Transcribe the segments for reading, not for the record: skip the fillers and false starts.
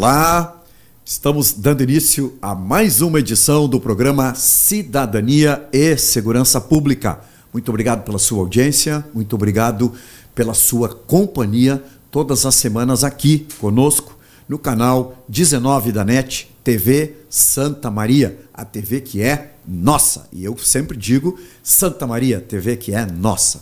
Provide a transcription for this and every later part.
Olá, estamos dando início a mais uma edição do programa Cidadania e Segurança Pública. Muito obrigado pela sua audiência, muito obrigado pela sua companhia todas as semanas aqui conosco no canal 19 da NET, TV Santa Maria, a TV que é nossa. E eu sempre digo Santa Maria, TV que é nossa.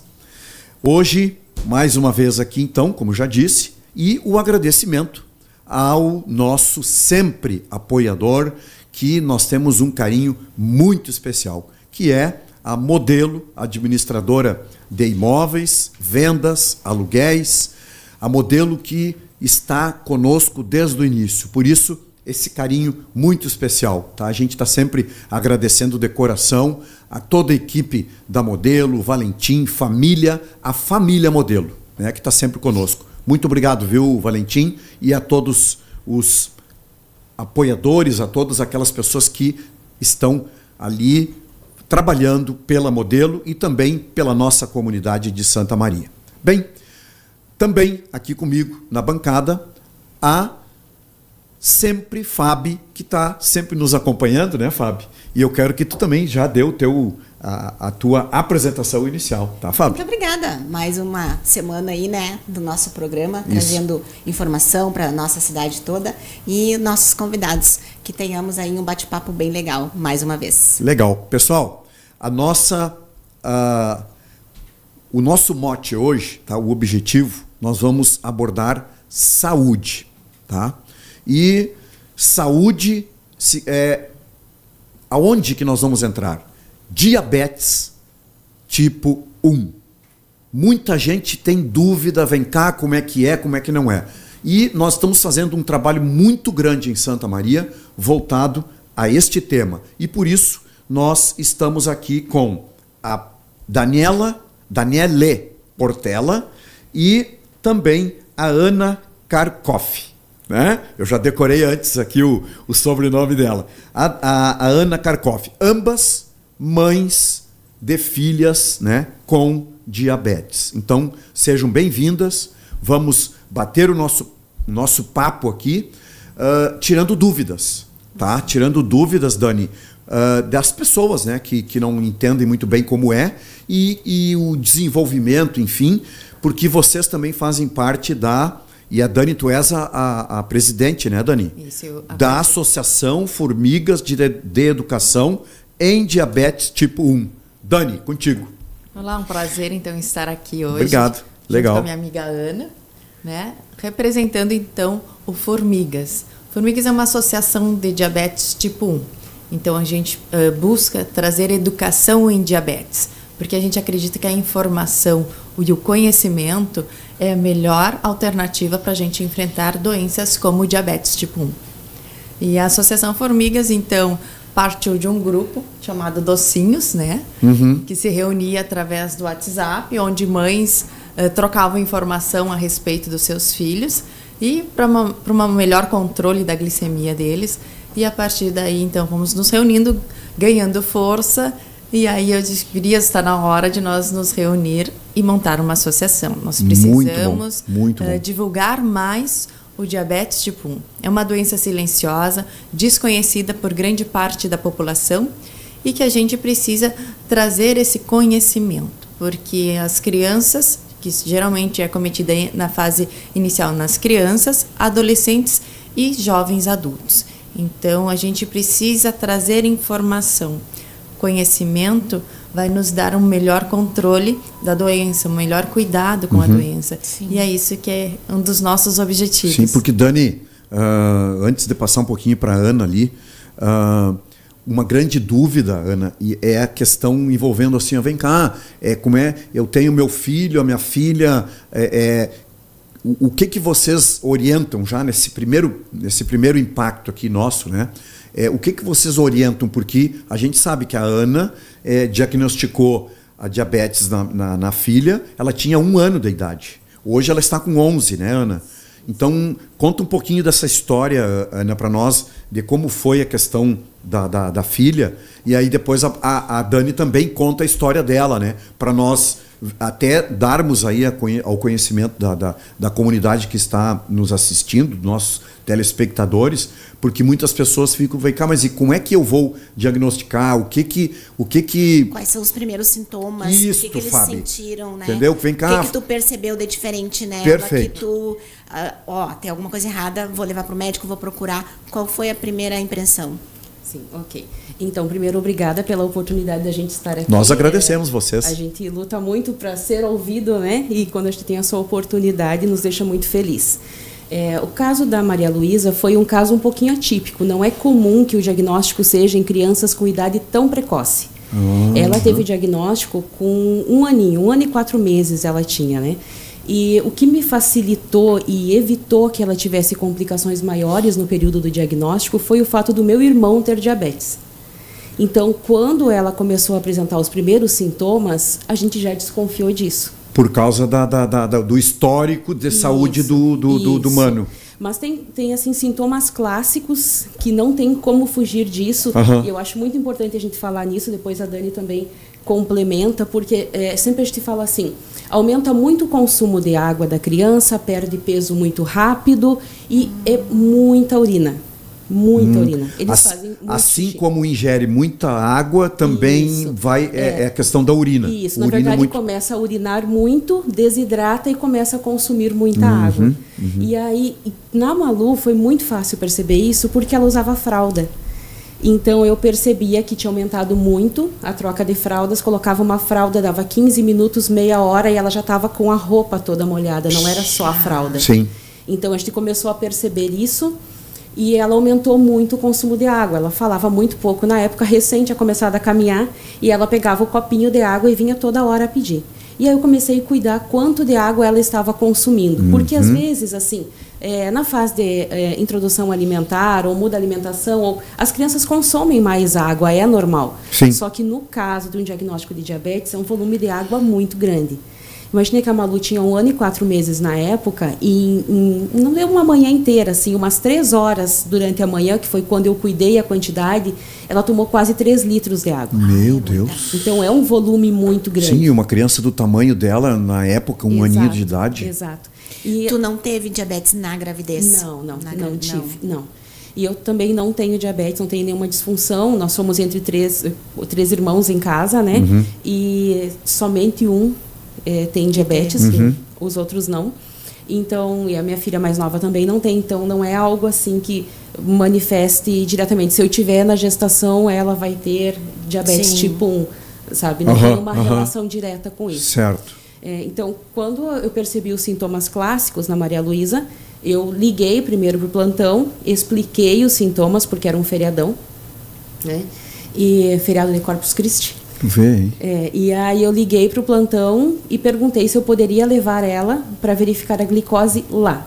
Hoje, mais uma vez aqui então, como já disse, e o agradecimento ao nosso sempre apoiador, que nós temos um carinho muito especial, que é a Modelo, administradora de imóveis, vendas, aluguéis, a Modelo que está conosco desde o início. Por isso, esse carinho muito especial, tá? A gente está sempre agradecendo de coração a toda a equipe da Modelo, Valentim, família, a família Modelo, né, que está sempre conosco. Muito obrigado, viu, Valentim, e a todos os apoiadores, a todas aquelas pessoas que estão ali trabalhando pela Modelo e também pela nossa comunidade de Santa Maria. Bem, também aqui comigo na bancada, a sempre Fábio, que está sempre nos acompanhando, né, Fábio? E eu quero que tu também já dê a tua apresentação inicial, tá, Fábio? Muito obrigada. Mais uma semana aí, né, do nosso programa, trazendo informação para a nossa cidade toda e nossos convidados, que tenhamos aí um bate-papo bem legal, mais uma vez. Legal. Pessoal, o nosso mote hoje, tá, o objetivo, nós vamos abordar saúde, tá? E saúde, aonde que nós vamos entrar? Diabetes tipo 1. Muita gente tem dúvida, vem cá, como é que não é. E nós estamos fazendo um trabalho muito grande em Santa Maria, voltado a este tema. E por isso, nós estamos aqui com a Daniele Portela e também a Ana Karkoff. Né? Eu já decorei antes aqui o sobrenome dela. A Ana Karkoff. Ambas mães de filhas, né, com diabetes. Então, sejam bem-vindas. Vamos bater o nosso papo aqui, tirando dúvidas. Tá? Tirando dúvidas, Dani, das pessoas, né, que não entendem muito bem como é e o desenvolvimento, enfim, porque vocês também fazem parte e a Dani, tu és a presidente, né, Dani? Isso, da Associação Formigas de Educação em Diabetes Tipo 1. Dani, contigo. Olá, um prazer então estar aqui hoje. Obrigado, legal. Com a minha amiga Ana, né, representando então o Formigas. Formigas é uma associação de diabetes tipo 1. Então a gente busca trazer educação em diabetes, porque a gente acredita que a informação e o conhecimento é a melhor alternativa para a gente enfrentar doenças como o diabetes tipo 1. E a Associação Formigas, então, partiu de um grupo chamado Docinhos, né? Que se reunia através do WhatsApp, onde mães trocavam informação a respeito dos seus filhos e para um melhor controle da glicemia deles. E a partir daí, então, fomos nos reunindo, ganhando força. E aí eu queria estar na hora de nós nos reunir e montar uma associação. Nós precisamos muito bom. Divulgar mais o diabetes tipo 1. É uma doença silenciosa, desconhecida por grande parte da população e que a gente precisa trazer esse conhecimento, porque as crianças, que geralmente é cometida na fase inicial nas crianças, adolescentes e jovens adultos. Então a gente precisa trazer informação. Conhecimento vai nos dar um melhor controle da doença, um melhor cuidado com a doença. Sim. E é isso que é um dos nossos objetivos. Sim, porque, Dani, antes de passar um pouquinho para a Ana ali, uma grande dúvida, Ana, é a questão envolvendo assim, vem cá, eu tenho meu filho, a minha filha, o que vocês orientam já nesse primeiro impacto aqui nosso, né? O que vocês orientam? Porque a gente sabe que a Ana diagnosticou a diabetes na filha, ela tinha 1 ano de idade. Hoje ela está com 11, né, Ana? Então, conta um pouquinho dessa história, Ana, para nós, de como foi a questão da filha. E aí depois a Dani também conta a história dela, né? Para nós até darmos aí ao conhecimento da comunidade que está nos assistindo, nossos telespectadores, porque muitas pessoas ficam, vem cá, mas e como é que eu vou diagnosticar? Quais são os primeiros sintomas? Isso, o que eles Fábio, sentiram, né? entendeu? Vem cá. O que tu percebeu de diferente nela? Perfeito. Que tu, tem alguma coisa errada, vou levar para o médico, vou procurar. Qual foi a primeira impressão? Sim, ok. Então, primeiro, obrigada pela oportunidade da gente estar aqui. Nós agradecemos vocês. A gente luta muito para ser ouvido, né? E quando a gente tem essa oportunidade, nos deixa muito feliz. O caso da Maria Luísa foi um caso um pouquinho atípico. Não é comum que o diagnóstico seja em crianças com idade tão precoce. Ela teve o diagnóstico com 1 aninho, 1 ano e 4 meses ela tinha, né? E o que me facilitou e evitou que ela tivesse complicações maiores no período do diagnóstico foi o fato do meu irmão ter diabetes. Então, quando ela começou a apresentar os primeiros sintomas, a gente já desconfiou disso. Por causa do histórico de saúde do mano. Mas tem assim, sintomas clássicos que não tem como fugir disso. E eu acho muito importante a gente falar nisso, depois a Dani também complementa, porque sempre a gente fala assim, aumenta muito o consumo de água da criança, perde peso muito rápido e é muita urina. Muita urina. Eles fazem muito assim xixi. como ingere muita água, também Isso. é a questão da urina. Isso, na urina verdade muito... começa a urinar muito, desidrata e começa a consumir muita água. E aí, na Malu foi muito fácil perceber isso porque ela usava fralda. Então eu percebia que tinha aumentado muito a troca de fraldas, colocava uma fralda, dava 15 minutos, meia hora e ela já estava com a roupa toda molhada, não era só a fralda. Sim. Então a gente começou a perceber isso e ela aumentou muito o consumo de água. Ela falava muito pouco na época, recente tinha começado a caminhar e ela pegava o copinho de água e vinha toda hora a pedir. E aí eu comecei a cuidar quanto de água ela estava consumindo, porque às vezes assim, na fase de introdução alimentar ou muda a alimentação, as crianças consomem mais água, é normal. Sim. Só que no caso de um diagnóstico de diabetes, é um volume de água muito grande. Imaginei que a Malu tinha 1 ano e 4 meses na época e não deu uma manhã inteira, assim, umas 3 horas durante a manhã, que foi quando eu cuidei a quantidade, ela tomou quase 3 litros de água. Meu Deus. Então é um volume muito grande. Sim, uma criança do tamanho dela, na época, 1 aninho de idade. Exato. E Tu não teve diabetes na gravidez? Não tive, não. E eu também não tenho diabetes, não tenho nenhuma disfunção. Nós somos entre três irmãos em casa, né? E somente um tem diabetes, os outros não. Então, e a minha filha mais nova também não tem. Então, não é algo assim que manifeste diretamente. Se eu tiver na gestação, ela vai ter diabetes tipo 1, sabe? Não tem uma relação direta com isso. Certo. Então, quando eu percebi os sintomas clássicos na Maria Luísa, eu liguei primeiro para o plantão, expliquei os sintomas, porque era um feriadão, né? E feriado de Corpus Christi. E aí eu liguei para o plantão e perguntei se eu poderia levar ela para verificar a glicose lá.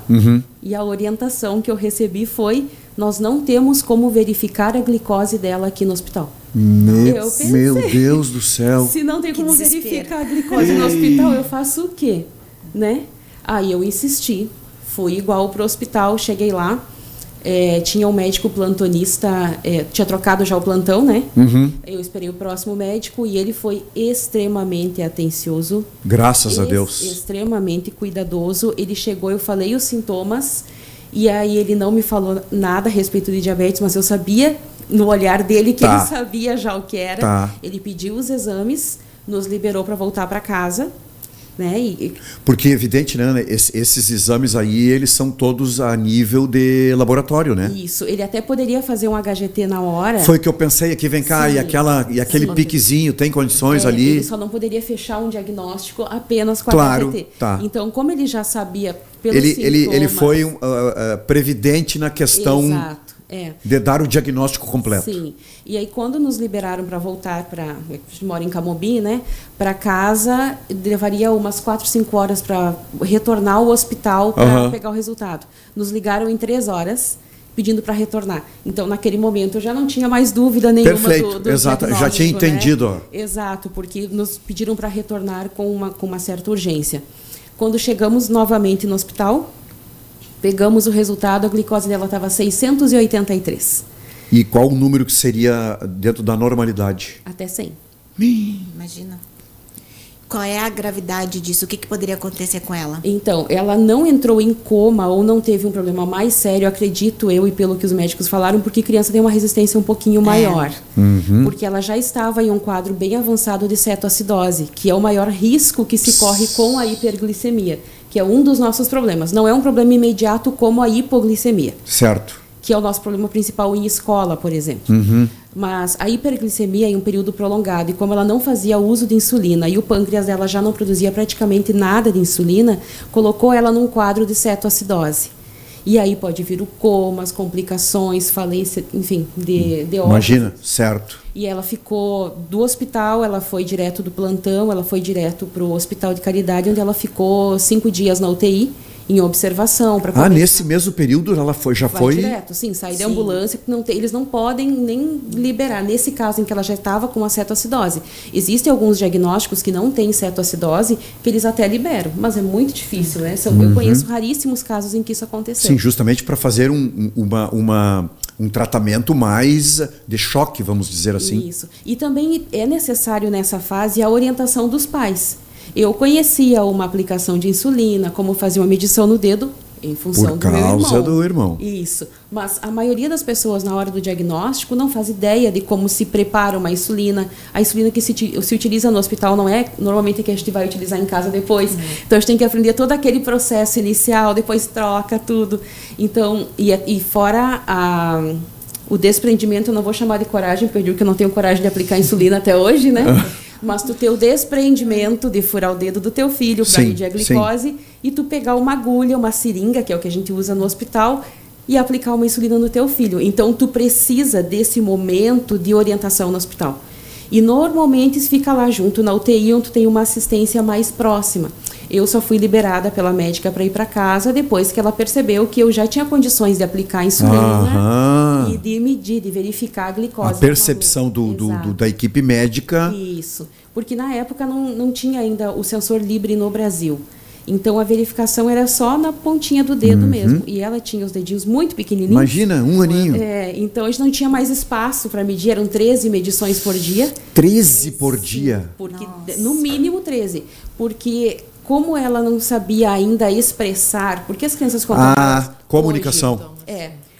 E a orientação que eu recebi foi: nós não temos como verificar a glicose dela aqui no hospital. Meu Deus do céu. Se não tem como verificar a glicose no hospital, eu faço o quê? Né? Aí eu insisti, fui igual para o hospital, cheguei lá. Tinha um médico plantonista, tinha trocado já o plantão, né? Eu esperei o próximo médico e ele foi extremamente atencioso. Graças a Deus. Extremamente cuidadoso. Ele chegou, eu falei os sintomas e aí ele não me falou nada a respeito de diabetes, mas eu sabia no olhar dele que ele sabia já o que era. Ele pediu os exames, nos liberou para voltar para casa. Né? Porque é evidente, né? Esses exames aí, eles são todos a nível de laboratório, né? Isso, ele até poderia fazer um HGT na hora. Foi o que eu pensei aqui, vem cá, e aquele piquezinho, tem condições ali? Ele só não poderia fechar um diagnóstico apenas com HGT. Então, como ele já sabia pelos ele foi previdente na questão... Exato. De dar o diagnóstico completo. Sim. E aí, quando nos liberaram para voltar para... A gente mora em Camobi, né? Para casa, levaria umas 4, 5 horas para retornar ao hospital para pegar o resultado. Nos ligaram em 3 horas, pedindo para retornar. Então, naquele momento, eu já não tinha mais dúvida nenhuma do exato. Já tinha entendido. Né? Exato, porque nos pediram para retornar com uma certa urgência. Quando chegamos novamente no hospital... Pegamos o resultado, a glicose dela estava 683. E qual o número que seria dentro da normalidade? Até 100. Imagina. qual é a gravidade disso? O que poderia acontecer com ela? Então, ela não entrou em coma ou não teve um problema mais sério, acredito eu, e pelo que os médicos falaram, porque a criança tem uma resistência um pouquinho maior. Porque ela já estava em um quadro bem avançado de cetoacidose, que é o maior risco que se corre com a hiperglicemia, que é um dos nossos problemas. Não é um problema imediato como a hipoglicemia. Certo. Que é o nosso problema principal em escola, por exemplo. Mas a hiperglicemia em um período prolongado, e como ela não fazia uso de insulina e o pâncreas dela já não produzia praticamente nada de insulina, colocou ela num quadro de cetoacidose. E aí pode vir o coma, as complicações, falência, enfim, de óbito. Imagina, certo. E ela ficou do hospital, ela foi direto do plantão, ela foi direto para o hospital de caridade, onde ela ficou 5 dias na UTI, em observação. Nesse mesmo período ela já foi direto, sim, sair da ambulância, eles não podem nem liberar. Nesse caso em que ela já estava com a cetoacidose. Existem alguns diagnósticos que não têm cetoacidose, que eles até liberam, mas é muito difícil, né? Eu conheço raríssimos casos em que isso aconteceu. Sim, justamente para fazer um tratamento mais de choque, vamos dizer assim. Isso. E também é necessário nessa fase a orientação dos pais. Eu conhecia uma aplicação de insulina, como fazer uma medição no dedo, em função do meu irmão. Por causa do irmão. Isso. Mas a maioria das pessoas, na hora do diagnóstico, não faz ideia de como se prepara uma insulina. A insulina que se utiliza no hospital não é normalmente a que a gente vai utilizar em casa depois. Então, a gente tem que aprender todo aquele processo inicial, depois troca tudo. Então, e fora o desprendimento, eu não vou chamar de coragem, porque eu digo que eu não tenho coragem de aplicar insulina até hoje, né? Mas tu ter o desprendimento de furar o dedo do teu filho para medir a glicose e tu pegar uma agulha, uma seringa, que é o que a gente usa no hospital, e aplicar uma insulina no teu filho. Então, tu precisa desse momento de orientação no hospital. E normalmente fica lá junto na UTI, onde tu tem uma assistência mais próxima. Eu só fui liberada pela médica para ir para casa depois que ela percebeu que eu já tinha condições de aplicar a insulina e de medir, de verificar a glicose. A percepção da equipe médica. Isso, porque na época não tinha ainda o sensor Libre no Brasil. Então a verificação era só na pontinha do dedo mesmo. E ela tinha os dedinhos muito pequenininhos. Imagina, um aninho. Então a gente não tinha mais espaço para medir, eram 13 medições por dia. 13 por dia? Porque, no mínimo 13. Porque como ela não sabia ainda expressar, porque as crianças comunicação.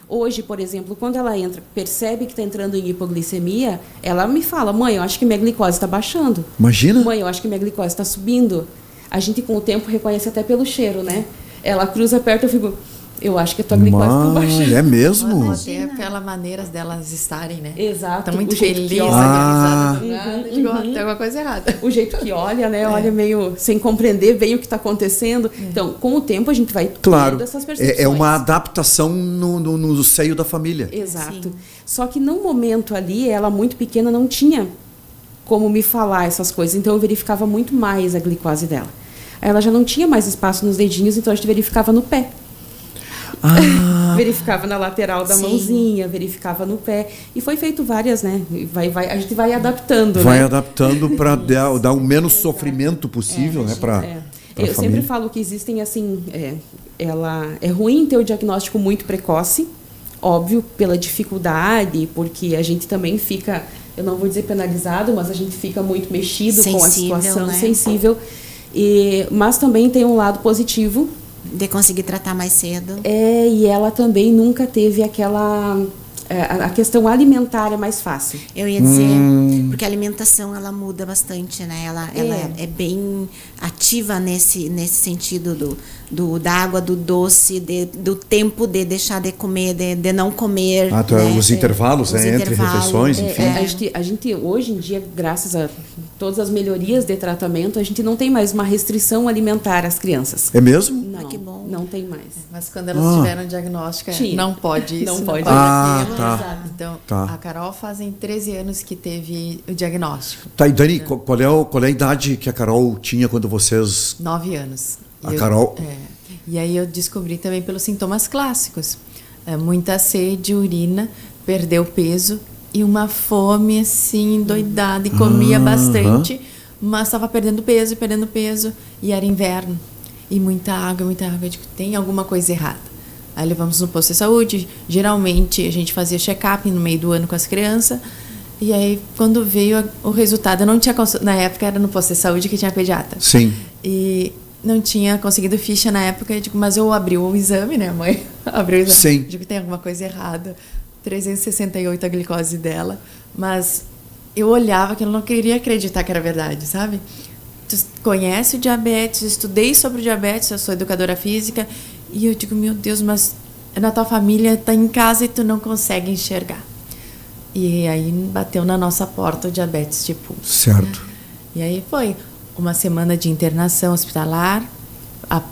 Hoje, por exemplo, quando ela percebe que está entrando em hipoglicemia, ela me fala: mãe, eu acho que minha glicose está baixando. Imagina. Mãe, eu acho que minha glicose está subindo. A gente, com o tempo, reconhece até pelo cheiro, né? Ela cruza perto, eu acho que a tua glicose está baixando. É mesmo? Até pela maneira delas estarem, né? Exato. Está muito feliz, organizada. Tem alguma coisa errada. O jeito que olha, né? Olha meio sem compreender bem o que está acontecendo. Então, com o tempo, a gente vai tendo essas percepções. É uma adaptação no seio da família. Exato. Sim. Só que, num momento ali, ela muito pequena não tinha como me falar essas coisas. Então, eu verificava muito mais a glicose dela. Ela já não tinha mais espaço nos dedinhos, então a gente verificava no pé. Verificava na lateral da mãozinha, verificava no pé. E foi feito várias, né? A gente vai adaptando. Vai adaptando para dar o menos sofrimento possível, né? Eu sempre falo que existem, assim... é ruim ter o diagnóstico muito precoce, óbvio, pela dificuldade, porque a gente também fica, eu não vou dizer penalizado, mas a gente fica muito mexido com a situação, né? Sensível. Mas também tem um lado positivo. De conseguir tratar mais cedo. E ela também nunca teve aquela... a questão alimentar é mais fácil. Eu ia dizer, porque a alimentação ela muda bastante, né? Ela é bem ativa nesse sentido da água, do doce, do tempo de deixar de comer, de não comer. Né? Os intervalos, entre refeições, enfim. A gente, hoje em dia, graças a todas as melhorias de tratamento, a gente não tem mais uma restrição alimentar às crianças. É mesmo? Não, que bom. Não tem mais. Mas quando elas tiveram diagnóstico, não pode isso. Não pode. Tá. Então, a Carol fazem 13 anos que teve o diagnóstico. Tá, e Dani, qual é a idade que a Carol tinha quando vocês... 9 anos. Carol... E aí eu descobri também pelos sintomas clássicos. Muita sede, urina, perdeu peso e uma fome assim, endoidada. E comia bastante, mas estava perdendo peso. E era inverno. E muita água. Eu digo, tem alguma coisa errada. Aí levamos no posto de saúde. Geralmente a gente fazia check-up no meio do ano com as crianças. E aí, quando veio o resultado, eu não tinha... Na época, era no posto de saúde que tinha pediatra. Sim. E não tinha conseguido ficha na época. Eu digo, mas eu abri o exame, né, mãe? Abriu o exame. Sim. Eu digo que tem alguma coisa errada. 368 a glicose dela. Mas eu olhava que eu não queria acreditar que era verdade, sabe? Tu conhece o diabetes, estudei sobre o diabetes, eu sou educadora física. E eu digo, meu Deus, mas na tua família tá em casa e tu não consegue enxergar. E aí bateu na nossa porta o diabetes tipo 1. Certo. E aí foi uma semana de internação hospitalar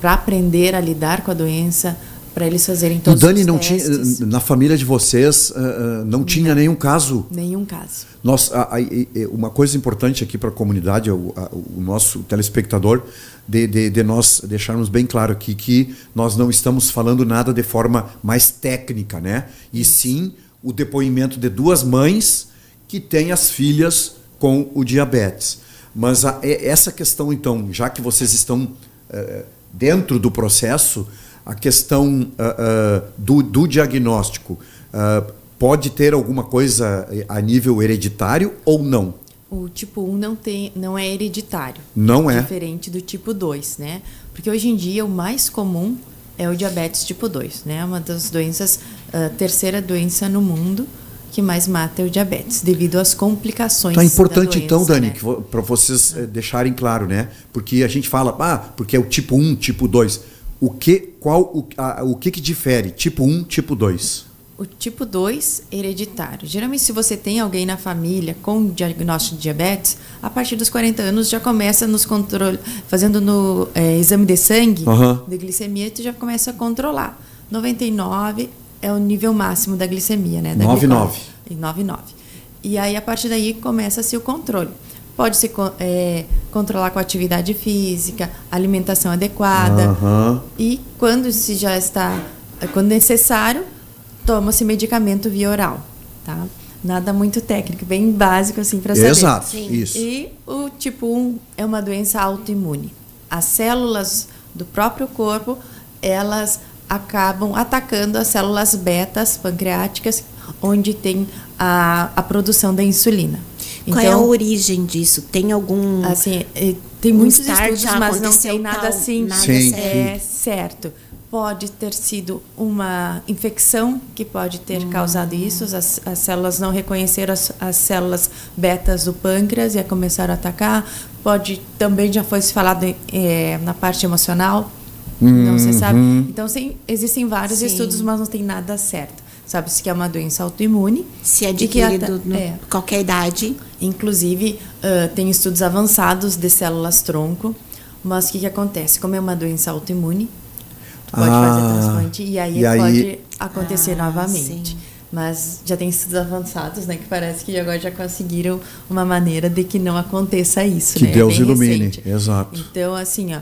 para aprender a lidar com a doença, para eles fazerem todos o Dani os não testes. tinha, na família de vocês, não tinha nenhum caso? Nenhum caso. Uma coisa importante aqui para a comunidade, o nosso telespectador, de nós deixarmos bem claro aqui que nós não estamos falando nada de forma mais técnica, né? E sim o depoimento de 2 mães que têm as filhas com o diabetes. Mas essa questão, então, já que vocês estão dentro do processo, a questão do diagnóstico pode ter alguma coisa a nível hereditário ou não? O tipo 1 não é hereditário. Não é? Diferente do tipo 2, né? Porque hoje em dia o mais comum é o diabetes tipo 2, né? Uma das doenças, terceira doença no mundo que mais mata é o diabetes, devido às complicações da doença. Tá importante então, Dani, né? para vocês deixarem claro, né? Porque a gente fala, porque é o tipo 1, tipo 2. O que difere tipo 1, tipo 2? O tipo 2, hereditário. Geralmente, se você tem alguém na família com diagnóstico de diabetes, a partir dos 40 anos já começa nos fazendo no exame de sangue, de glicemia, tu já começa a controlar. 99 é o nível máximo da glicemia, né? 99. E aí, a partir daí, começa-se o controle. Pode-se controlar com atividade física, alimentação adequada. E quando necessário, toma-se medicamento via oral, tá? Nada muito técnico, bem básico assim para saber. Exato, isso. E o tipo 1 é uma doença autoimune. As células do próprio corpo, elas acabam atacando as células betas pancreáticas, onde tem a produção da insulina. Qual é a origem disso? Tem algum... Assim, tem muitos estudos, mas não tem nada assim certo. Pode ter sido uma infecção que pode ter causado isso. As células não reconheceram as células betas do pâncreas e começaram a atacar. Também já foi falado na parte emocional, não se sabe. Então, existem vários estudos, mas não tem nada certo. Sabe-se que é uma doença autoimune. Se adquirido qualquer idade. Inclusive, tem estudos avançados de células-tronco. Mas o que acontece? Como é uma doença autoimune, pode fazer transplante e aí pode acontecer novamente. Sim. Mas já tem estudos avançados, né, que parece que agora já conseguiram uma maneira de que não aconteça isso. Que né? Deus ilumine, recente. Exato. Então, assim,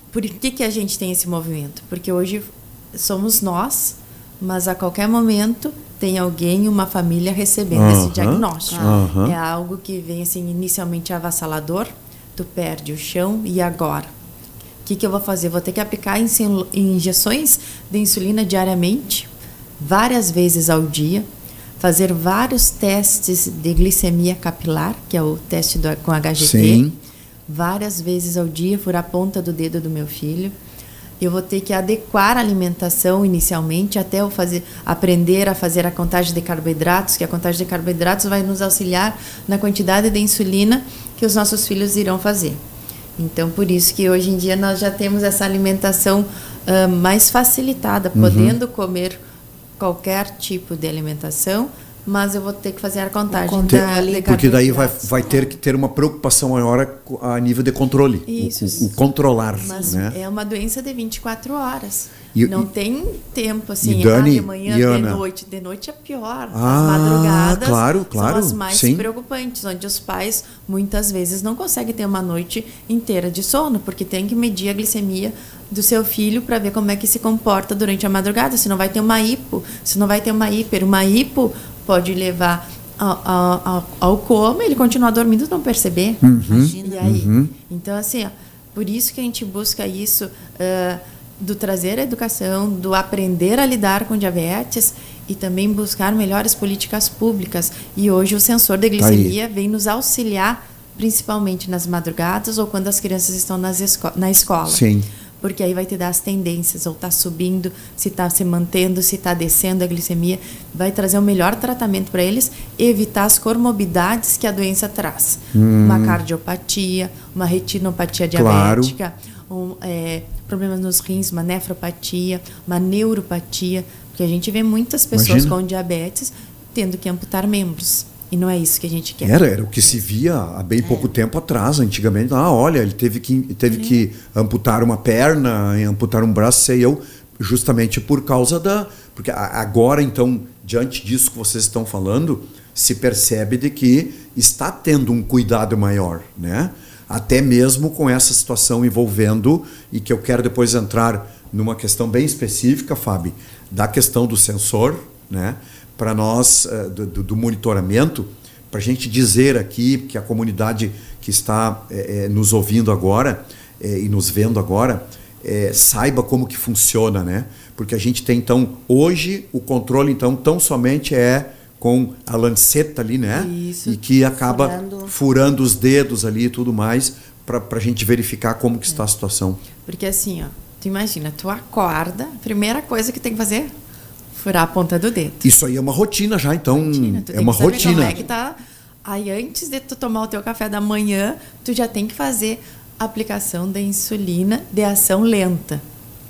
por que a gente tem esse movimento? Porque hoje somos nós, mas a qualquer momento tem alguém, uma família recebendo esse diagnóstico. É algo que vem assim, inicialmente avassalador, tu perde o chão e agora? O que eu vou fazer? Vou ter que aplicar injeções de insulina diariamente, várias vezes ao dia, fazer vários testes de glicemia capilar, que é o teste com HGT, Sim. várias vezes ao dia, furar a ponta do dedo do meu filho. Eu vou ter que adequar a alimentação inicialmente, até eu aprender a fazer a contagem de carboidratos, que a contagem de carboidratos vai nos auxiliar na quantidade de insulina que os nossos filhos irão fazer. Então, por isso que hoje em dia nós já temos essa alimentação mais facilitada, podendo comer qualquer tipo de alimentação, mas eu vou ter que fazer a contagem de carboidratos. Porque daí vai ter que ter uma preocupação maior a nível de controle. Isso. O controlar. Mas né? é uma doença de 24 horas. Não tem tempo assim, Dani, de manhã, de noite. De noite é pior. As madrugadas claro, são as mais preocupantes, onde os pais muitas vezes não conseguem ter uma noite inteira de sono, porque tem que medir a glicemia do seu filho para ver como é que se comporta durante a madrugada, se não vai ter uma hipo, se não vai ter uma hiper. Uma hipo pode levar ao coma, ele continuar dormindo e não perceber. Imagina. E aí? Então, assim, por isso que a gente busca isso, do trazer a educação, do aprender a lidar com diabetes e também buscar melhores políticas públicas. E hoje o sensor de glicemia vem nos auxiliar, principalmente nas madrugadas ou quando as crianças estão na escola. Sim. Porque aí vai te dar as tendências, ou está subindo, se está se mantendo, se está descendo a glicemia. Vai trazer o melhor tratamento para eles, evitar as comorbidades que a doença traz. Uma cardiopatia, uma retinopatia diabética, problemas nos rins, uma nefropatia, uma neuropatia. Porque a gente vê muitas pessoas com diabetes tendo que amputar membros. E não é isso que a gente quer. Era o que se via há bem pouco tempo atrás, antigamente. Olha, ele teve que amputar uma perna, amputar um braço, sei eu, justamente por causa porque agora, então, diante disso que vocês estão falando, se percebe de que está tendo um cuidado maior, né? Até mesmo com essa situação envolvendo, e que eu quero depois entrar numa questão bem específica, Fábio, da questão do sensor, né? Para nós, do monitoramento, para a gente dizer aqui, que a comunidade que está nos ouvindo agora e nos vendo agora, saiba como que funciona, né? Porque a gente tem, então, hoje, o controle, então, tão somente com a lanceta ali, né? Isso. E que acaba furando os dedos ali e tudo mais, para a gente verificar como que está a situação. Porque assim, ó, tu imagina, tu acorda, a primeira coisa que tem que fazer... furar a ponta do dedo. Isso aí é uma rotina já, então. É uma rotina. Como é que tá? Aí antes de tu tomar o teu café da manhã, tu já tem que fazer a aplicação da insulina de ação lenta,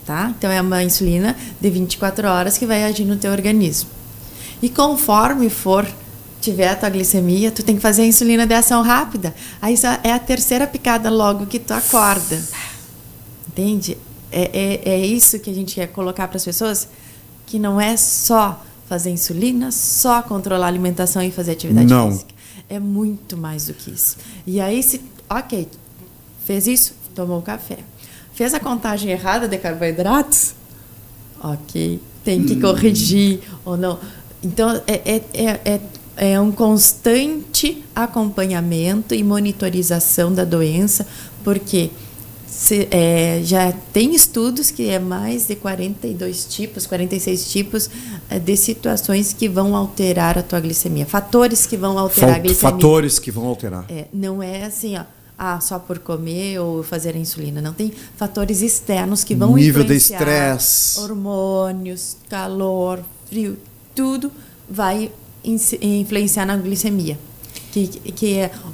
tá? Então é uma insulina de 24 horas que vai agir no teu organismo. E conforme tiver a tua glicemia, tu tem que fazer a insulina de ação rápida. Aí é a terceira picada logo que tu acorda. Entende? É isso que a gente quer colocar para as pessoas, que não é só fazer insulina, só controlar a alimentação e fazer atividade física. É muito mais do que isso. E aí, fez isso, tomou o café. Fez a contagem errada de carboidratos? Ok, tem que corrigir ou não. Então, é um constante acompanhamento e monitorização da doença, porque... já tem estudos que é mais de 46 tipos de situações que vão alterar a tua glicemia. Fatores que vão alterar a glicemia. Fatores que vão alterar. Não é assim, só por comer ou fazer a insulina. Não, tem fatores externos que vão nível de estresse, hormônios, calor, frio, tudo vai influenciar na glicemia.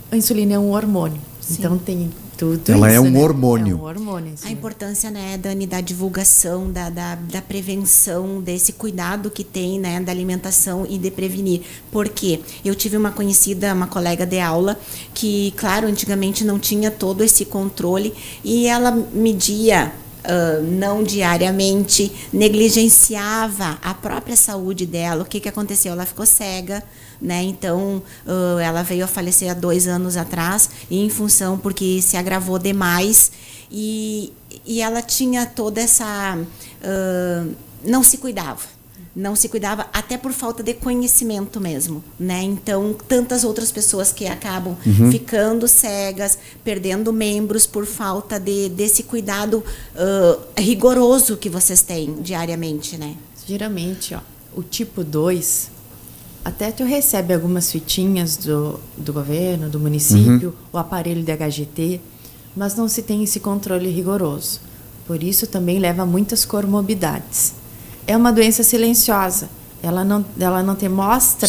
A insulina é um hormônio. Sim. Então tem tudo ela isso, é um hormônio. É um hormônio, a importância, né, Dani, da divulgação, da prevenção, desse cuidado que tem, né, da alimentação e de prevenir. Porque eu tive uma conhecida, uma colega de aula, que, claro, antigamente não tinha todo esse controle e ela media... não diariamente, negligenciava a própria saúde dela. O que aconteceu? Ela ficou cega, né? Então, ela veio a falecer há 2 anos atrás, em função porque se agravou demais e ela tinha toda essa... não se cuidava até por falta de conhecimento mesmo, né? Então, tantas outras pessoas que acabam ficando cegas, perdendo membros por falta desse cuidado rigoroso que vocês têm diariamente, né? Geralmente, o tipo 2, até tu recebe algumas fitinhas do governo, do município, o aparelho de HGT, mas não se tem esse controle rigoroso. Por isso também leva a muitas comorbidades. É uma doença silenciosa. Ela não te mostra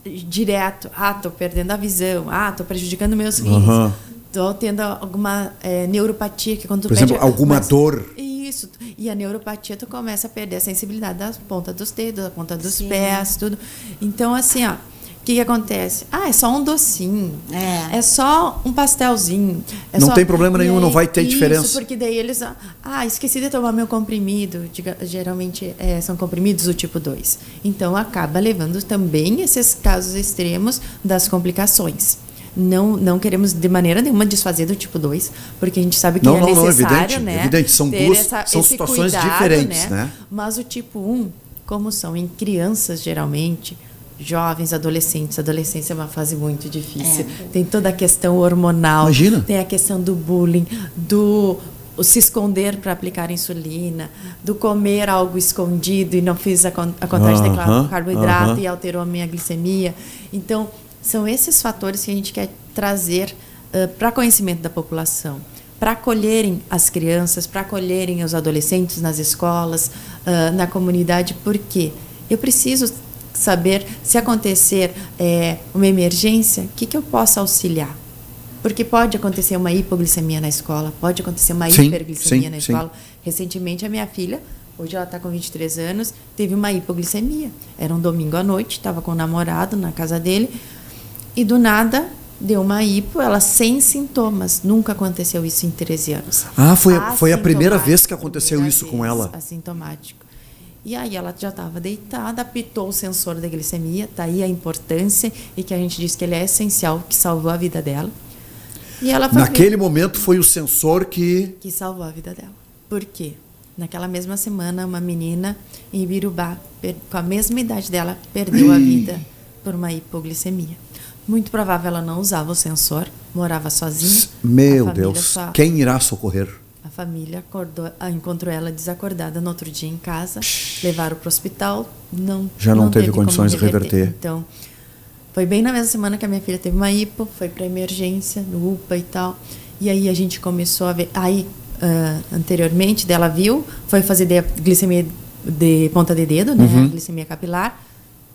direto. Estou perdendo a visão. Estou prejudicando meus rins. Estou tendo alguma neuropatia. Que quando tu por exemplo, alguma dor. Isso. E a neuropatia, tu começa a perder a sensibilidade da ponta dos dedos, da ponta dos pés, tudo. Então, assim, o que acontece? É só um docinho. É só um pastelzinho. Não tem problema nenhum, não vai ter diferença. Isso, porque daí eles... esqueci de tomar meu comprimido. Geralmente são comprimidos do tipo 2. Então, acaba levando também esses casos extremos das complicações. Não queremos de maneira nenhuma desfazer do tipo 2, porque a gente sabe que é necessário, né? Evidente, são situações cuidado, diferentes, né? Mas o tipo 1, como são em crianças, geralmente... jovens, adolescentes. A adolescência é uma fase muito difícil. Tem toda a questão hormonal. Imagina. Tem a questão do bullying, o se esconder para aplicar insulina, do comer algo escondido e não fiz a contagem de carboidrato e alterou a minha glicemia. Então, são esses fatores que a gente quer trazer para conhecimento da população, para acolherem as crianças, para acolherem os adolescentes nas escolas, na comunidade, porque eu preciso saber, se acontecer uma emergência, o que eu posso auxiliar. Porque pode acontecer uma hipoglicemia na escola, pode acontecer uma hiperglicemia na escola. Recentemente, a minha filha, hoje ela está com 23 anos, teve uma hipoglicemia. Era um domingo à noite, estava com o namorado na casa dele, e do nada deu uma hipo, ela sem sintomas. Nunca aconteceu isso em 13 anos. Foi a primeira vez que aconteceu isso com ela? Assintomático. E aí ela já estava deitada, apitou o sensor da glicemia, tá aí a importância, e que a gente diz que ele é essencial, que salvou a vida dela. E ela naquele momento foi o sensor que salvou a vida dela. Por quê? Naquela mesma semana, uma menina em Ibirubá, com a mesma idade dela, perdeu a vida por uma hipoglicemia. Muito provável ela não usava o sensor, morava sozinha. Meu Deus, quem irá socorrer? A família encontrou ela desacordada no outro dia em casa, levaram para o hospital, já não teve condições de reverter. Então, foi bem na mesma semana que a minha filha teve uma hipo, foi para emergência, no UPA e tal. E aí a gente começou a ver. Aí, anteriormente, dela viu, foi fazer glicemia de ponta de dedo, né? A glicemia capilar.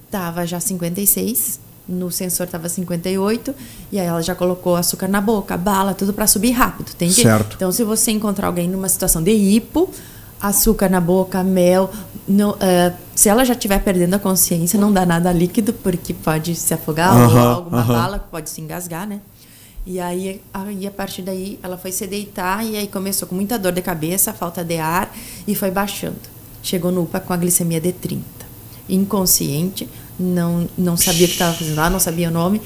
Estava já 56, no sensor estava 58. E aí ela já colocou açúcar na boca, bala, tudo para subir rápido. Tem que... Certo. Então, se você encontrar alguém numa situação de hipo, açúcar na boca, mel... se ela já estiver perdendo a consciência, não dá nada líquido, porque pode se afogar, ou alguma bala pode se engasgar, né? E aí, a partir daí, ela foi se deitar, e aí começou com muita dor de cabeça, falta de ar, e foi baixando. Chegou no UPA com a glicemia de 30. Inconsciente, não sabia o que estava fazendo lá, não sabia o nome,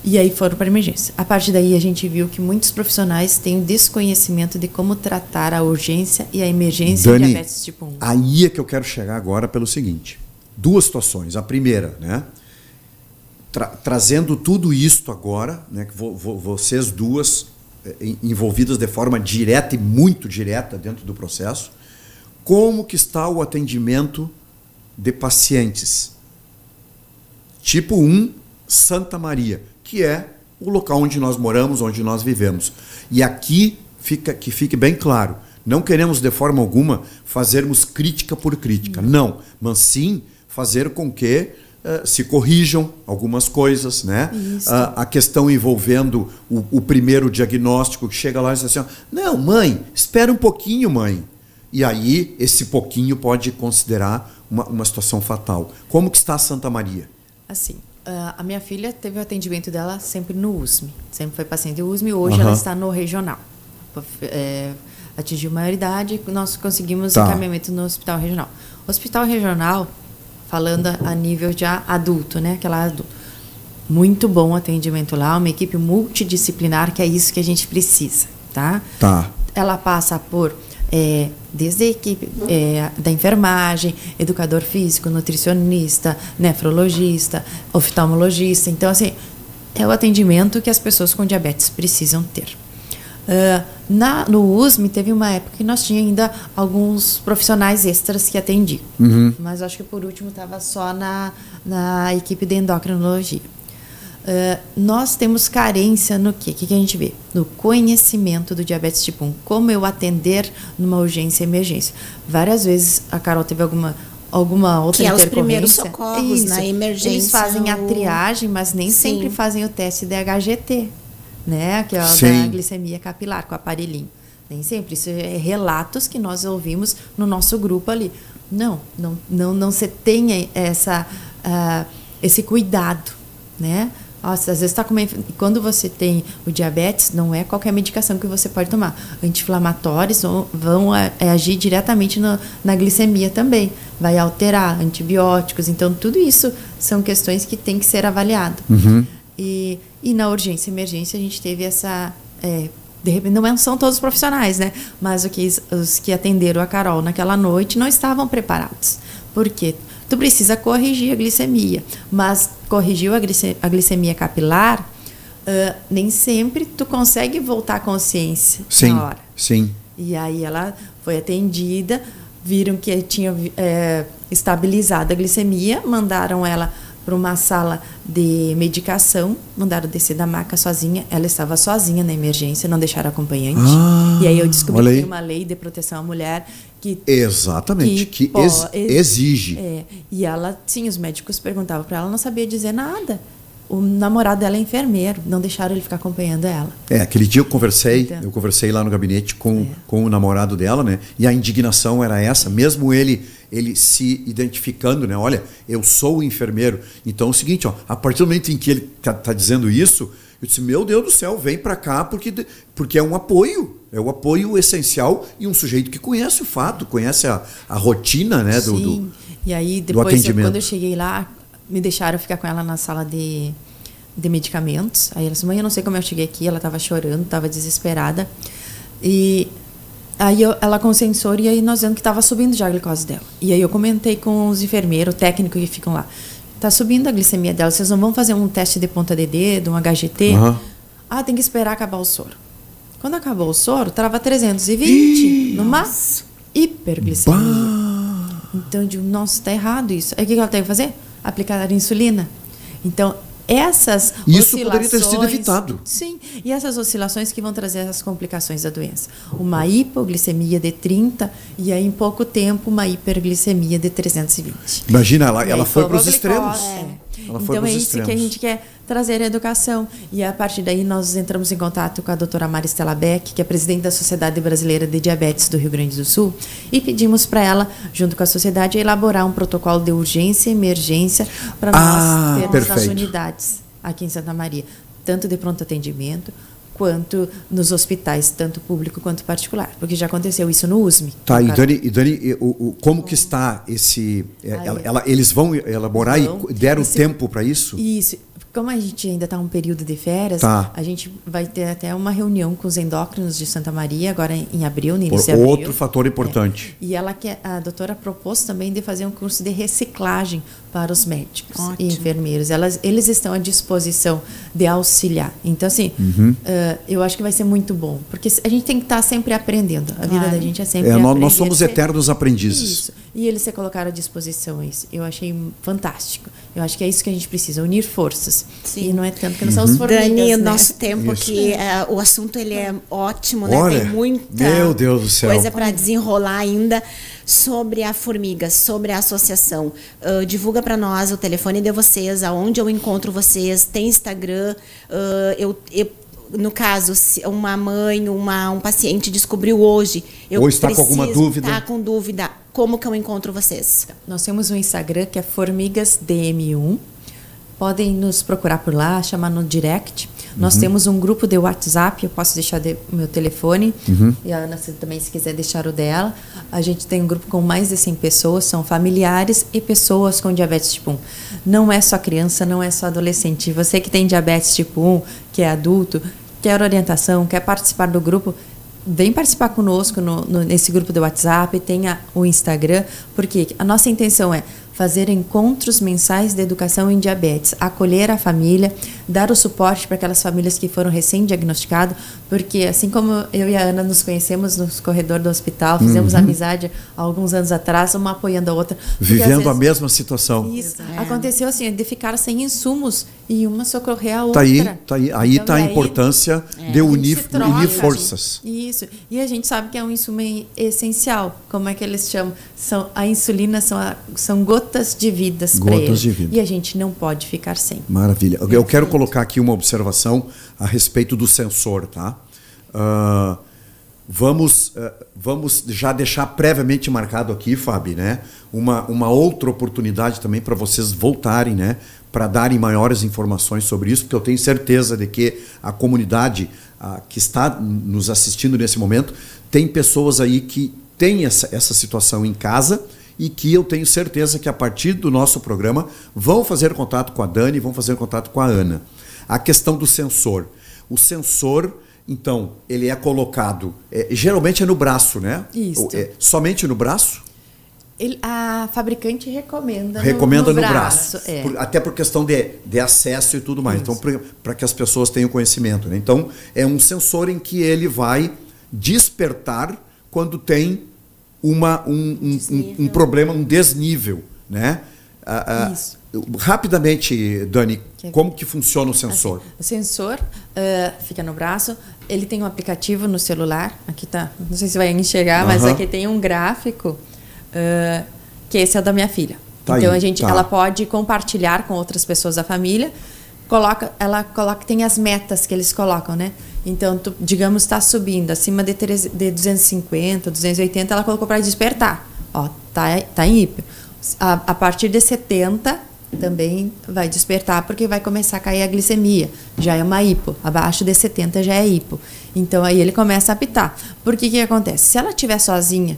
e aí foram para a emergência. A partir daí, a gente viu que muitos profissionais têm desconhecimento de como tratar a urgência e a emergência de diabetes tipo 1. Aí é que eu quero chegar agora pelo seguinte. Duas situações. A primeira, né? Trazendo tudo isto agora, né? Que vocês duas envolvidas de forma direta e muito direta dentro do processo, como que está o atendimento de pacientes tipo 1 Santa Maria, que é o local onde nós moramos, onde nós vivemos. E aqui que fique bem claro, não queremos de forma alguma fazermos crítica por crítica, não, mas sim fazer com que se corrijam algumas coisas, né? A questão envolvendo o primeiro diagnóstico, que chega lá e diz assim, não, mãe, espera um pouquinho, mãe. E aí, esse pouquinho pode considerar uma situação fatal. Como que está a Santa Maria? Assim, a minha filha teve o atendimento dela sempre no USME. Sempre foi paciente do USME, hoje ela está no regional. Atingiu maioridade, nós conseguimos encaminhamento no hospital regional. O hospital regional, falando a nível já adulto, né? Aquela adulto. Muito bom atendimento lá, uma equipe multidisciplinar, que é isso que a gente precisa, tá? Ela passa por... desde a equipe da enfermagem, educador físico, nutricionista, nefrologista, oftalmologista. Então, assim, é o atendimento que as pessoas com diabetes precisam ter. No USME, teve uma época que nós tínhamos ainda alguns profissionais extras que atendiam. Mas acho que por último estava só na equipe de endocrinologia. Nós temos carência no quê? O que a gente vê? No conhecimento do diabetes tipo 1. Como eu atender numa urgência e emergência. Várias vezes a Carol teve alguma outra intercorrência. Que é os primeiros socorros na emergência. Eles fazem a triagem, mas nem sempre fazem o teste de HGT, né? Que é o da glicemia capilar, com o aparelhinho. Nem sempre. Isso é relatos que nós ouvimos no nosso grupo ali. Não se tenha esse cuidado, né? Nossa, às vezes está quando você tem o diabetes, não é qualquer medicação que você pode tomar. Anti-inflamatórios vão agir diretamente na glicemia também. Vai alterar antibióticos. Então, tudo isso são questões que tem que ser avaliado. E na urgência e emergência, a gente teve essa... de repente, não são todos os profissionais, né? Mas os que atenderam a Carol naquela noite não estavam preparados. Por quê? Tu precisa corrigir a glicemia, mas corrigiu a glicemia capilar, nem sempre tu consegue voltar à consciência na hora. E aí ela foi atendida, viram que tinha estabilizado a glicemia, mandaram ela para uma sala de medicação, mandaram descer da maca sozinha. Ela estava sozinha na emergência, não deixaram acompanhante. E aí eu descobri que tem uma lei de proteção à mulher que... Exatamente, que exige. E ela, sim, os médicos perguntavam para ela, não sabia dizer nada. O namorado dela é enfermeiro, não deixaram ele ficar acompanhando ela. Aquele dia eu conversei lá no gabinete com o namorado dela, né? E a indignação era essa, mesmo ele se identificando, né? Olha, eu sou o enfermeiro. Então é o seguinte, ó, a partir do momento em que ele tá dizendo isso, eu disse, meu Deus do céu, vem para cá, porque é um apoio essencial e um sujeito que conhece o fato, conhece a rotina, né? Sim. E aí depois, quando eu cheguei lá, me deixaram ficar com ela na sala de medicamentos. Aí ela disse, mãe, eu não sei como eu cheguei aqui. Ela estava chorando, estava desesperada. E aí ela com o sensor, e aí nós vemos que estava subindo já a glicose dela. E aí eu comentei com os enfermeiros, técnicos que ficam lá. Está subindo a glicemia dela, vocês não vão fazer um teste de ponta de dedo, um HGT? Tem que esperar acabar o soro. Quando acabou o soro, estava 320 numa hiperglicemia. Então eu digo, nossa, está errado isso. Aí o que ela tem que fazer? Aplicar a insulina. Então, essas isso poderia ter sido evitado. Sim, e essas oscilações que vão trazer as complicações da doença. Uma hipoglicemia de 30 e aí em pouco tempo uma hiperglicemia de 320. Imagina, ela foi para os extremos. Então é isso que a gente quer trazer a educação. E a partir daí nós entramos em contato com a doutora Maristela Beck, que é presidente da Sociedade Brasileira de Diabetes do Rio Grande do Sul, e pedimos para ela, junto com a sociedade, elaborar um protocolo de urgência e emergência para nós termos nas unidades aqui em Santa Maria, tanto de pronto atendimento quanto nos hospitais, tanto público quanto particular, porque já aconteceu isso no USME. Tá, e Dani, como que está esse... eles vão elaborar e deram tempo para isso? Isso. Como a gente ainda está em um período de férias, a gente vai ter até uma reunião com os endócrinos de Santa Maria, agora em abril, no início de abril. Outro fator importante. E a doutora propôs também de fazer um curso de reciclagem para os médicos e enfermeiros. Eles estão à disposição de auxiliar. Então, assim, eu acho que vai ser muito bom, porque a gente tem que estar sempre aprendendo. A vida da gente é sempre aprender. Nós somos eternos aprendizes. Isso. E eles se colocaram à disposição. Isso. Eu achei fantástico. Eu acho que é isso que a gente precisa, unir forças. Sim. E não é tanto que não são os formigas, Dani, o né? nosso tempo aqui, o assunto ele é ótimo, né? Olha, tem muita meu Deus do céu, coisa para desenrolar ainda sobre a Formigas, sobre a associação. Divulga para nós o telefone de vocês, aonde eu encontro vocês, tem Instagram, no caso, se uma mãe, um paciente descobriu hoje, ou está com alguma dúvida. Está com dúvida, como que eu encontro vocês? Nós temos um Instagram que é FormigasDM1. Podem nos procurar por lá, chamar no direct. Nós temos um grupo de WhatsApp, eu posso deixar o meu telefone. E a Ana também, se quiser deixar o dela. A gente tem um grupo com mais de 100 pessoas, são familiares e pessoas com diabetes tipo 1. Não é só criança, não é só adolescente. Você que tem diabetes tipo 1, que é adulto, quer orientação, quer participar do grupo, vem participar conosco nesse grupo do WhatsApp, tenha o Instagram, porque a nossa intenção é fazer encontros mensais de educação em diabetes, acolher a família, dar o suporte para aquelas famílias que foram recém-diagnosticadas, porque assim como eu e a Ana nos conhecemos nos corredores do hospital, fizemos amizade há alguns anos atrás, uma apoiando a outra. Vivendo a mesma situação. Isso. Aconteceu assim, de ficar sem insumos e uma socorrer a outra. Aí está a importância de unir forças. Isso. E a gente sabe que é um insumo essencial. Como é que eles chamam? A insulina são gotas de vidas para eles. E a gente não pode ficar sem. Maravilha. Eu quero colocar aqui uma observação a respeito do sensor, tá? Vamos já deixar previamente marcado aqui, Fábio, né? Uma outra oportunidade também para vocês voltarem, né? Para darem maiores informações sobre isso, porque eu tenho certeza de que a comunidade que está nos assistindo nesse momento tem pessoas aí que têm essa situação em casa e que eu tenho certeza que a partir do nosso programa vão fazer contato com a Dani, vão fazer contato com a Ana. A questão do sensor. O sensor, então, ele é colocado, geralmente é no braço, né? Isso. Somente no braço? A fabricante recomenda no braço. Até por questão de acesso e tudo mais. Isso. Então, para que as pessoas tenham conhecimento, né? Então, é um sensor em que ele vai despertar quando tem um problema, um desnível, né? Isso. Rapidamente, Dani, como que funciona o sensor? Assim, o sensor fica no braço, ele tem um aplicativo no celular, aqui tá, não sei se vai enxergar, mas aqui tem um gráfico, que esse é o da minha filha. Tá então aí, ela pode compartilhar com outras pessoas da família, ela coloca, tem as metas que eles colocam, né? Então, digamos, está subindo acima de 250, 280, ela colocou para despertar. Ó, tá em hipo. A partir de 70 também vai despertar, porque vai começar a cair a glicemia. Já é uma hipo. Abaixo de 70 já é hipo. Então, aí ele começa a apitar. Porque que acontece? Se ela estiver sozinha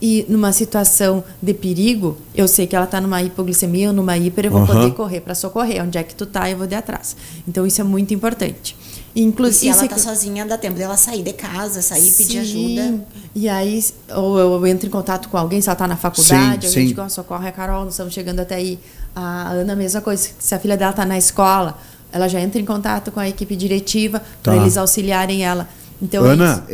e numa situação de perigo, eu sei que ela está numa hipoglicemia ou numa hiper, eu vou poder correr para socorrer. Onde é que tu tá, eu vou de atrás. Então, isso é muito importante. Inclusive, se ela está sozinha, dá tempo dela sair de casa, sair, pedir ajuda. E aí, ou eu entro em contato com alguém, se ela está na faculdade, a gente socorre a Carol, nós estamos chegando até aí. A Ana, a mesma coisa, se a filha dela está na escola, ela já entra em contato com a equipe diretiva para eles auxiliarem ela. Então, Ana,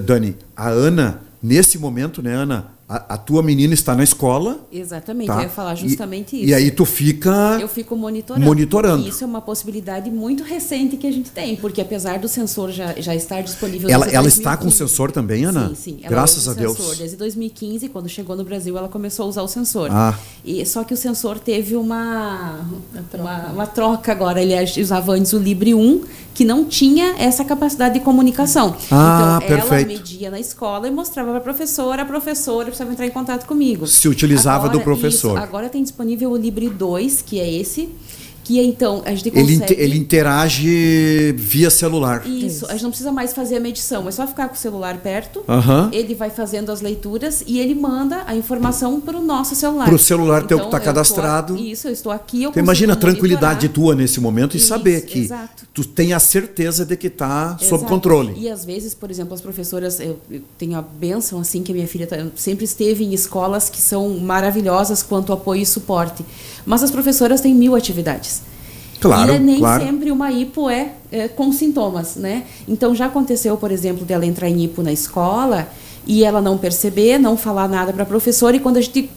Dani, a Ana, nesse momento, né, Ana, a tua menina está na escola. Exatamente, eu ia falar justamente isso. E aí tu fica... Eu fico monitorando. Monitorando. Isso é uma possibilidade muito recente que a gente tem, porque apesar do sensor já estar disponível... Ela está com o sensor também, Ana? Sim, sim. Graças a Deus. Sensor. Desde 2015, quando chegou no Brasil, ela começou a usar o sensor. Só que o sensor teve uma troca agora. Ele usava antes o Libre 1, que não tinha essa capacidade de comunicação. Então, ela media na escola e mostrava para a professora precisava entrar em contato comigo. Se utilizava do professor. Agora tem disponível o Libre 2, que é esse, que então a gente consegue... Ele interage via celular. Isso, a gente não precisa mais fazer a medição, é só ficar com o celular perto, ele vai fazendo as leituras e ele manda a informação para o nosso celular. Para o celular teu que está cadastrado. Isso, eu estou aqui, eu imagina a tranquilidade tua nesse momento e saber que exato. Tu tem a certeza de que está sob controle. E às vezes, por exemplo, as professoras, eu tenho a bênção assim que a minha filha sempre esteve em escolas que são maravilhosas quanto apoio e suporte, mas as professoras têm 1000 atividades. Claro, e nem sempre uma hipo é com sintomas, né? Então já aconteceu, por exemplo, dela entrar em hipo na escola e ela não perceber, não falar nada para a professora, e quando a gente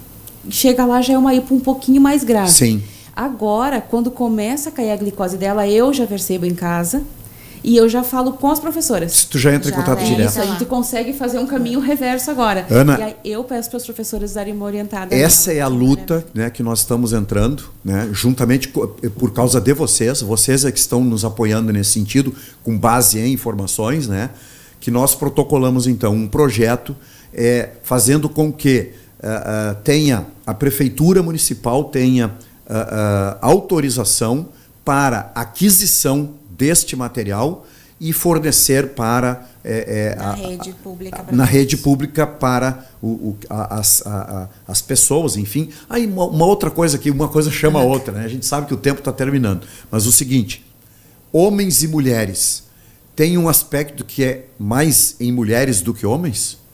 chega lá já é uma hipo um pouquinho mais grave. Sim. Agora, quando começa a cair a glicose dela, eu já percebo em casa e eu já falo com as professoras. Se tu já entra em contato direto. Isso, a gente consegue fazer um caminho reverso agora. Ana, e aí eu peço para as professoras darem uma orientada. Essa é a luta, né, que nós estamos entrando, né, juntamente por causa de vocês é que estão nos apoiando nesse sentido, com base em informações, né, que nós protocolamos então um projeto fazendo com que tenha a prefeitura municipal tenha autorização para aquisição deste material e fornecer para na rede pública para as pessoas, enfim. Aí uma outra coisa que uma coisa chama a outra, né? A gente sabe que o tempo está terminando, mas o seguinte: homens e mulheres têm um aspecto que é mais em mulheres do que homens?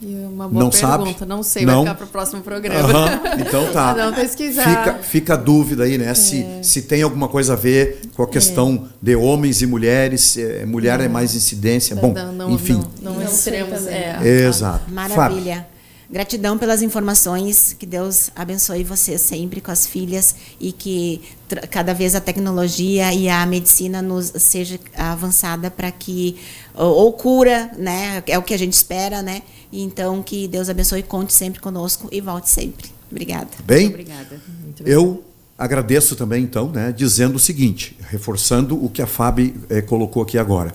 Uma boa pergunta, sabe? Não sei, vai ficar para o próximo programa. Então tá. Vamos pesquisar. Fica a dúvida aí, né? Se tem alguma coisa a ver com a questão de homens e mulheres, mulher é mais incidência. Bom, enfim. Não extremos. Exato. Maravilha. Fábio. Gratidão pelas informações, que Deus abençoe você sempre com as filhas e que cada vez a tecnologia e a medicina nos seja avançada para que, ou cura, né? É o que a gente espera, né? Então, que Deus abençoe, conte sempre conosco e volte sempre. Obrigada. Bem, muito obrigada. Eu agradeço também, então, né, dizendo o seguinte, reforçando o que a Fábio colocou aqui agora.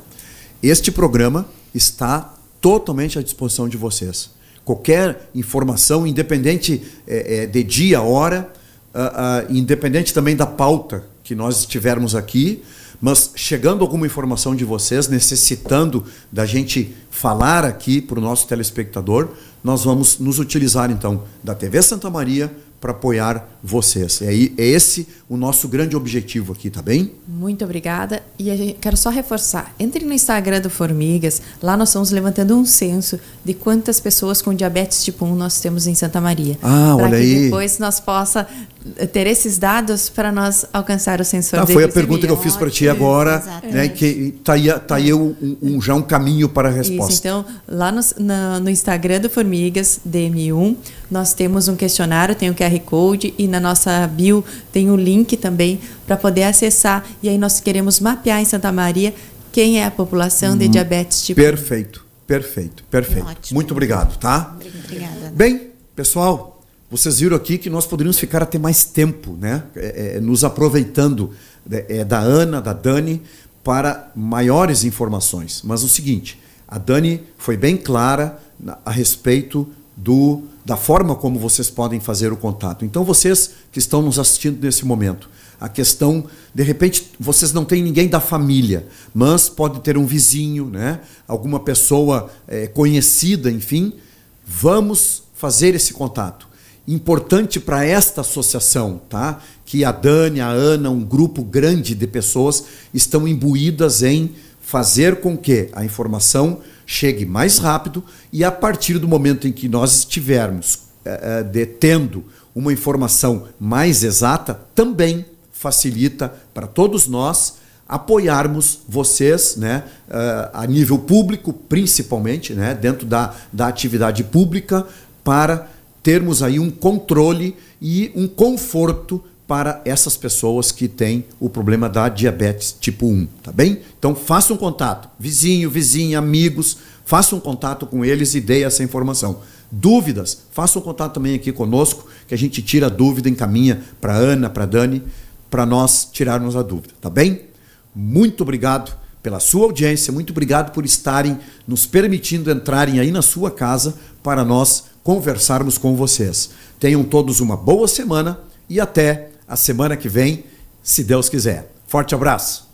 Este programa está totalmente à disposição de vocês. Qualquer informação, independente de dia, hora, independente também da pauta que nós estivermos aqui, mas chegando alguma informação de vocês, necessitando da gente falar aqui para o nosso telespectador, nós vamos nos utilizar, então, da TV Santa Maria para apoiar vocês. É esse o nosso grande objetivo aqui, tá bem? Muito obrigada. E quero só reforçar, entre no Instagram do Formigas, lá nós estamos levantando um censo de quantas pessoas com diabetes tipo 1 nós temos em Santa Maria. Olha aí. Para que depois nós possa ter esses dados para nós alcançar o sensor de Foi a pergunta que eu fiz para ti agora, né, que tá aí já um caminho para a resposta. Isso, então, lá no Instagram do Formigas, DM1, nós temos um questionário, tem o QR Code e na nossa bio tem o link também para poder acessar. E aí nós queremos mapear em Santa Maria quem é a população de diabetes tipo 1. Perfeito. Ótimo. Muito obrigado, tá? Obrigada. Bem, pessoal, vocês viram aqui que nós poderíamos ficar até mais tempo, né? Nos aproveitando da Ana, da Dani, para maiores informações. Mas o seguinte, a Dani foi bem clara a respeito da forma como vocês podem fazer o contato. Então, vocês que estão nos assistindo nesse momento, a questão, de repente, vocês não têm ninguém da família, mas pode ter um vizinho, né? Alguma pessoa conhecida, enfim, vamos fazer esse contato. Importante para esta associação, tá? Que a Dani, a Ana, um grupo grande de pessoas estão imbuídas em fazer com que a informação chegue mais rápido e a partir do momento em que nós estivermos tendo uma informação mais exata, também facilita para todos nós apoiarmos vocês, né, a nível público, principalmente, né, dentro da atividade pública, para termos aí um controle e um conforto para essas pessoas que têm o problema da diabetes tipo 1, tá bem? Então façam contato, vizinho, vizinha, amigos, façam contato com eles e dê essa informação. Dúvidas, façam contato também aqui conosco, que a gente tira a dúvida, encaminha para a Ana, para a Dani, para nós tirarmos a dúvida, tá bem? Muito obrigado pela sua audiência, muito obrigado por estarem nos permitindo entrarem aí na sua casa para nós conversarmos com vocês. Tenham todos uma boa semana e até a semana que vem, se Deus quiser. Forte abraço!